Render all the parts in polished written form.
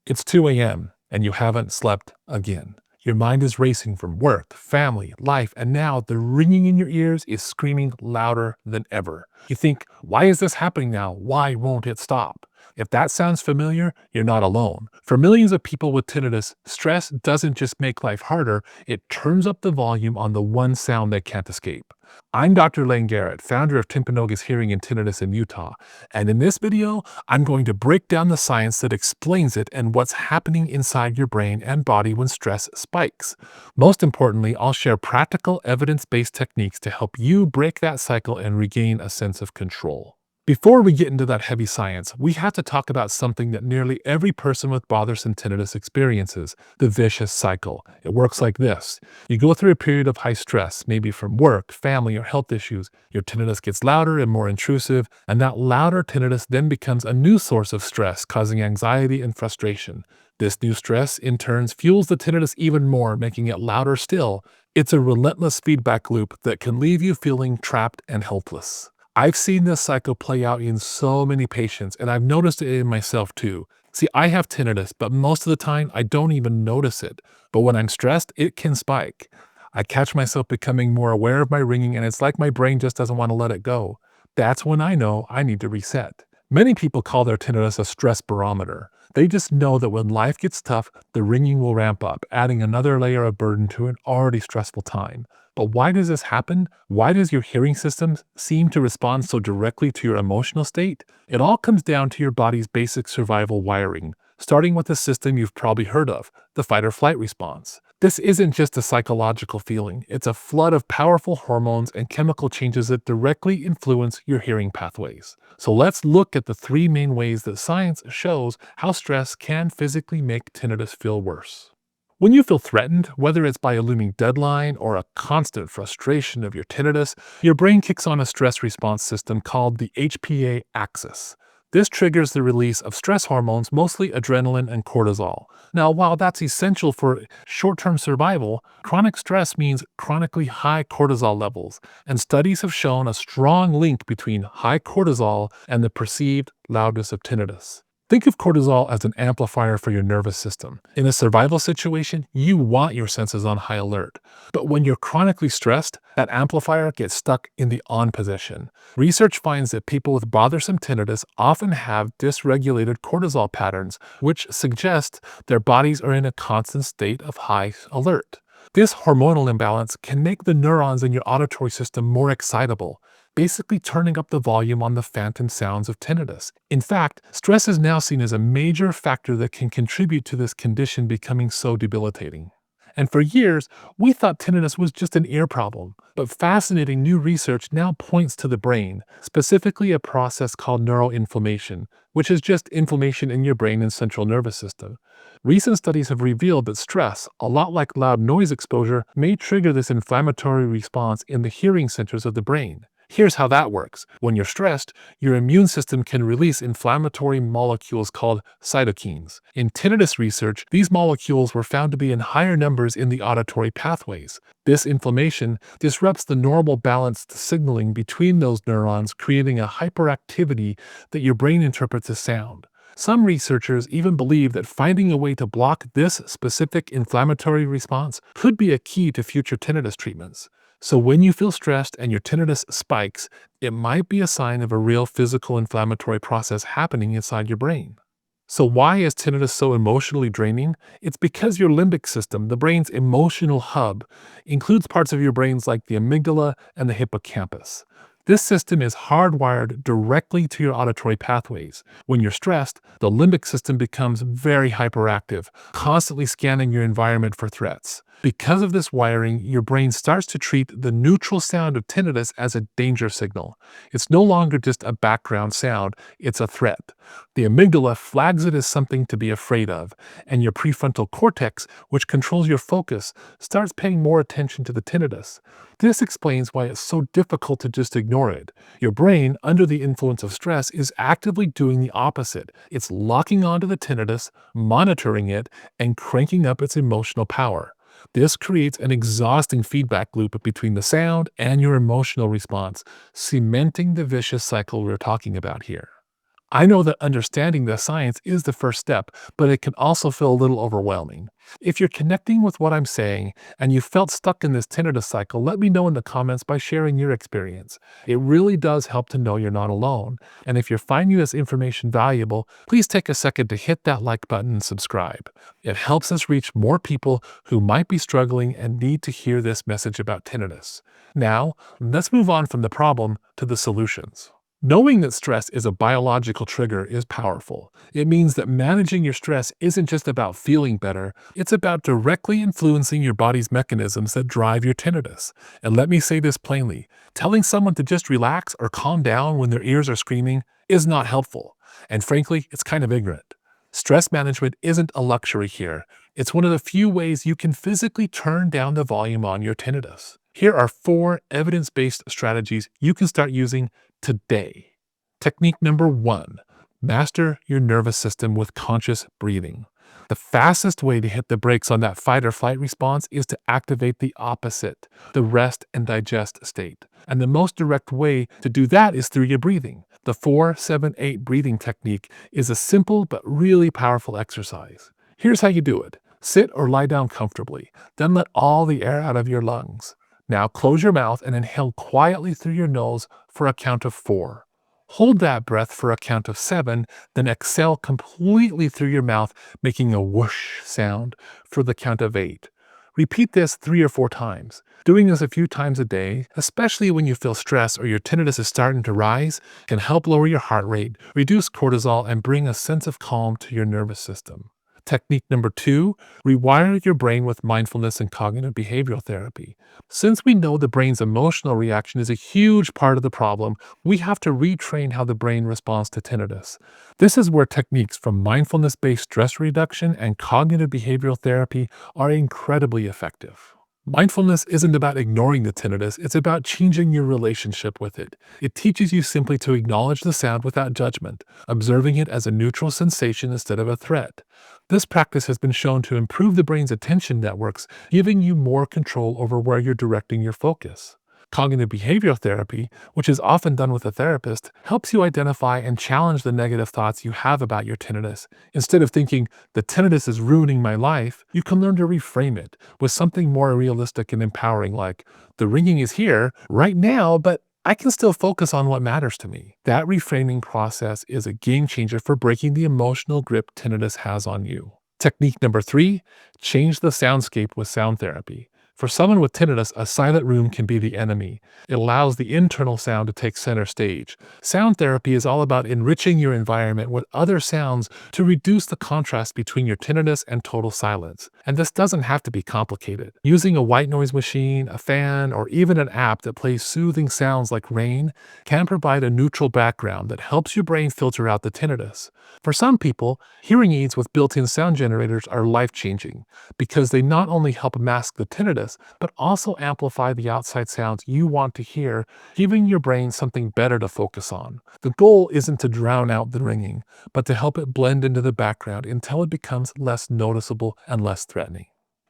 It's 2 a.m. and you haven't slept again. Your mind is racing from work, family, life, and now the ringing in your ears is screaming louder than ever. You think, why is this happening now? Why won't it stop? If that sounds familiar, you're not alone. For millions of people with tinnitus, stress doesn't just make life harder, it turns up the volume on the one sound they can't escape. I'm Dr. Layne Garrett, founder of Timpanogos Hearing and Tinnitus in Utah, and in this video, I'm going to break down the science that explains it and what's happening inside your brain and body when stress spikes. Most importantly, I'll share practical, evidence-based techniques to help you break that cycle and regain a sense of control. Before we get into that heavy science, we have to talk about something that nearly every person with bothersome tinnitus experiences, the vicious cycle. It works like this. You go through a period of high stress, maybe from work, family, or health issues. Your tinnitus gets louder and more intrusive, and that louder tinnitus then becomes a new source of stress, causing anxiety and frustration. This new stress, in turn, fuels the tinnitus even more, making it louder still. It's a relentless feedback loop that can leave you feeling trapped and helpless. I've seen this cycle play out in so many patients, and I've noticed it in myself too. See, I have tinnitus, but most of the time I don't even notice it. But when I'm stressed, it can spike. I catch myself becoming more aware of my ringing, and it's like my brain just doesn't want to let it go. That's when I know I need to reset. Many people call their tinnitus a stress barometer. They just know that when life gets tough, the ringing will ramp up, adding another layer of burden to an already stressful time. But why does this happen? Why does your hearing system seem to respond so directly to your emotional state? It all comes down to your body's basic survival wiring, starting with a system you've probably heard of, the fight or flight response. This isn't just a psychological feeling, it's a flood of powerful hormones and chemical changes that directly influence your hearing pathways. So let's look at the three main ways that science shows how stress can physically make tinnitus feel worse. When you feel threatened, whether it's by a looming deadline or a constant frustration of your tinnitus, your brain kicks on a stress response system called the HPA axis. This triggers the release of stress hormones, mostly adrenaline and cortisol. Now, while that's essential for short-term survival, chronic stress means chronically high cortisol levels, and studies have shown a strong link between high cortisol and the perceived loudness of tinnitus. Think of cortisol as an amplifier for your nervous system. In a survival situation, you want your senses on high alert. But when you're chronically stressed, that amplifier gets stuck in the on position. Research finds that people with bothersome tinnitus often have dysregulated cortisol patterns, which suggest their bodies are in a constant state of high alert. This hormonal imbalance can make the neurons in your auditory system more excitable, basically turning up the volume on the phantom sounds of tinnitus. In fact, stress is now seen as a major factor that can contribute to this condition becoming so debilitating. And for years, we thought tinnitus was just an ear problem, but fascinating new research now points to the brain, specifically a process called neuroinflammation, which is just inflammation in your brain and central nervous system. Recent studies have revealed that stress, a lot like loud noise exposure, may trigger this inflammatory response in the hearing centers of the brain. Here's how that works. When you're stressed, your immune system can release inflammatory molecules called cytokines. In tinnitus research, these molecules were found to be in higher numbers in the auditory pathways. This inflammation disrupts the normal balanced signaling between those neurons, creating a hyperactivity that your brain interprets as sound. Some researchers even believe that finding a way to block this specific inflammatory response could be a key to future tinnitus treatments. So when you feel stressed and your tinnitus spikes, it might be a sign of a real physical inflammatory process happening inside your brain. So why is tinnitus so emotionally draining? It's because your limbic system, the brain's emotional hub, includes parts of your brains like the amygdala and the hippocampus. This system is hardwired directly to your auditory pathways. When you're stressed, the limbic system becomes very hyperactive, constantly scanning your environment for threats. Because of this wiring, your brain starts to treat the neutral sound of tinnitus as a danger signal. It's no longer just a background sound, it's a threat. The amygdala flags it as something to be afraid of, and your prefrontal cortex, which controls your focus, starts paying more attention to the tinnitus. This explains why it's so difficult to just ignore it. Your brain, under the influence of stress, is actively doing the opposite. It's locking onto the tinnitus, monitoring it, and cranking up its emotional power. This creates an exhausting feedback loop between the sound and your emotional response, cementing the vicious cycle we're talking about here. I know that understanding the science is the first step, but it can also feel a little overwhelming. If you're connecting with what I'm saying and you felt stuck in this tinnitus cycle, let me know in the comments by sharing your experience. It really does help to know you're not alone. And if you're finding this information valuable, please take a second to hit that like button and subscribe. It helps us reach more people who might be struggling and need to hear this message about tinnitus. Now, let's move on from the problem to the solutions. Knowing that stress is a biological trigger is powerful. It means that managing your stress isn't just about feeling better, it's about directly influencing your body's mechanisms that drive your tinnitus. And let me say this plainly, telling someone to just relax or calm down when their ears are screaming is not helpful. And frankly, it's kind of ignorant. Stress management isn't a luxury here. It's one of the few ways you can physically turn down the volume on your tinnitus. Here are 4 evidence-based strategies you can start using today. Technique number 1, master your nervous system with conscious breathing. The fastest way to hit the brakes on that fight or flight response is to activate the opposite, the rest and digest state. And the most direct way to do that is through your breathing. The 4-7-8 breathing technique is a simple but really powerful exercise. Here's how you do it. Sit or lie down comfortably, then let all the air out of your lungs. Now close your mouth and inhale quietly through your nose for a count of 4. Hold that breath for a count of 7, then exhale completely through your mouth, making a whoosh sound for the count of 8. Repeat this 3 or 4 times. Doing this a few times a day, especially when you feel stressed or your tinnitus is starting to rise, can help lower your heart rate, reduce cortisol, and bring a sense of calm to your nervous system. Technique number 2, rewire your brain with mindfulness and cognitive behavioral therapy. Since we know the brain's emotional reaction is a huge part of the problem, we have to retrain how the brain responds to tinnitus. This is where techniques from mindfulness-based stress reduction and cognitive behavioral therapy are incredibly effective. Mindfulness isn't about ignoring the tinnitus, it's about changing your relationship with it. It teaches you simply to acknowledge the sound without judgment, observing it as a neutral sensation instead of a threat. This practice has been shown to improve the brain's attention networks, giving you more control over where you're directing your focus. Cognitive behavioral therapy, which is often done with a therapist, helps you identify and challenge the negative thoughts you have about your tinnitus. Instead of thinking, the tinnitus is ruining my life, you can learn to reframe it with something more realistic and empowering like, the ringing is here right now, but I can still focus on what matters to me. That reframing process is a game changer for breaking the emotional grip tinnitus has on you. Technique number 3, change the soundscape with sound therapy. For someone with tinnitus, a silent room can be the enemy. It allows the internal sound to take center stage. Sound therapy is all about enriching your environment with other sounds to reduce the contrast between your tinnitus and total silence. And this doesn't have to be complicated. Using a white noise machine, a fan, or even an app that plays soothing sounds like rain can provide a neutral background that helps your brain filter out the tinnitus. For some people, hearing aids with built-in sound generators are life-changing because they not only help mask the tinnitus, but also amplify the outside sounds you want to hear, giving your brain something better to focus on. The goal isn't to drown out the ringing, but to help it blend into the background until it becomes less noticeable and less threatening.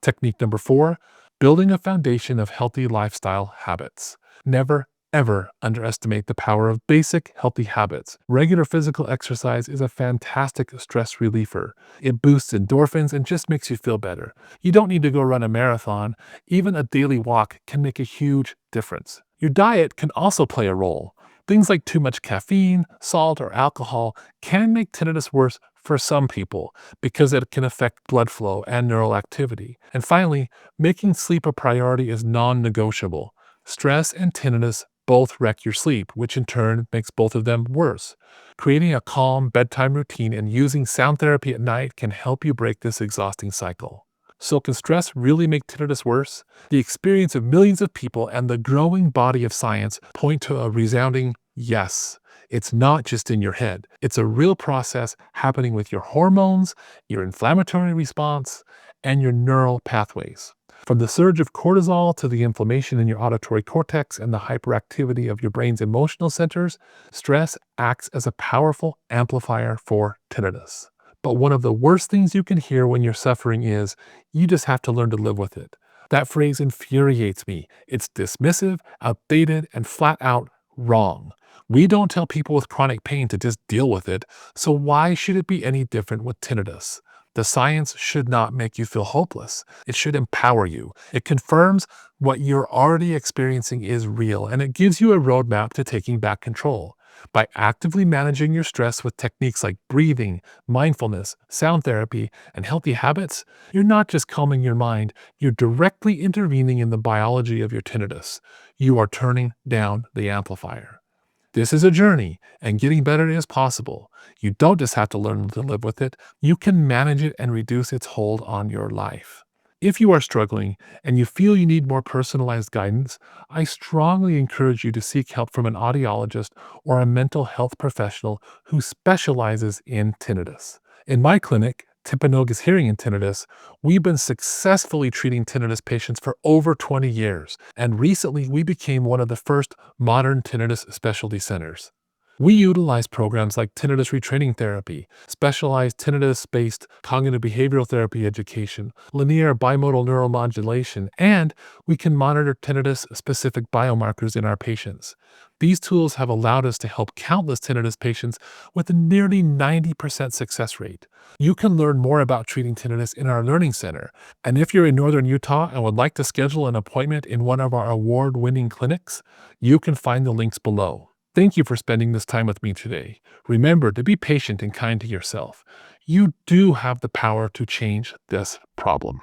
Technique number 4, building a foundation of healthy lifestyle habits. Never, ever underestimate the power of basic healthy habits. Regular physical exercise is a fantastic stress reliever. It boosts endorphins and just makes you feel better. You don't need to go run a marathon. Even a daily walk can make a huge difference. Your diet can also play a role. Things like too much caffeine, salt, or alcohol can make tinnitus worse for some people because it can affect blood flow and neural activity. And finally, making sleep a priority is non-negotiable. Stress and tinnitus both wreck your sleep, which in turn makes both of them worse. Creating a calm bedtime routine and using sound therapy at night can help you break this exhausting cycle. So can stress really make tinnitus worse? The experience of millions of people and the growing body of science point to a resounding yes. It's not just in your head. It's a real process happening with your hormones, your inflammatory response, and your neural pathways. From the surge of cortisol to the inflammation in your auditory cortex and the hyperactivity of your brain's emotional centers, stress acts as a powerful amplifier for tinnitus. But one of the worst things you can hear when you're suffering is, you just have to learn to live with it. That phrase infuriates me. It's dismissive, outdated, and flat out wrong. We don't tell people with chronic pain to just deal with it, so why should it be any different with tinnitus? The science should not make you feel hopeless. It should empower you. It confirms what you're already experiencing is real, and it gives you a roadmap to taking back control. By actively managing your stress with techniques like breathing, mindfulness, sound therapy, and healthy habits, you're not just calming your mind, you're directly intervening in the biology of your tinnitus. You are turning down the amplifier. This is a journey, and getting better is possible. You don't just have to learn to live with it, you can manage it and reduce its hold on your life. If you are struggling and you feel you need more personalized guidance, I strongly encourage you to seek help from an audiologist or a mental health professional who specializes in tinnitus. In my clinic, Timpanogos Hearing and Tinnitus, we've been successfully treating tinnitus patients for over 20 years, and recently we became one of the first modern tinnitus specialty centers. We utilize programs like tinnitus retraining therapy, specialized tinnitus-based cognitive behavioral therapy education, linear bimodal neuromodulation, and we can monitor tinnitus-specific biomarkers in our patients. These tools have allowed us to help countless tinnitus patients with a nearly 90% success rate. You can learn more about treating tinnitus in our Learning Center. And if you're in Northern Utah and would like to schedule an appointment in one of our award-winning clinics, you can find the links below. Thank you for spending this time with me today. Remember to be patient and kind to yourself. You do have the power to change this problem.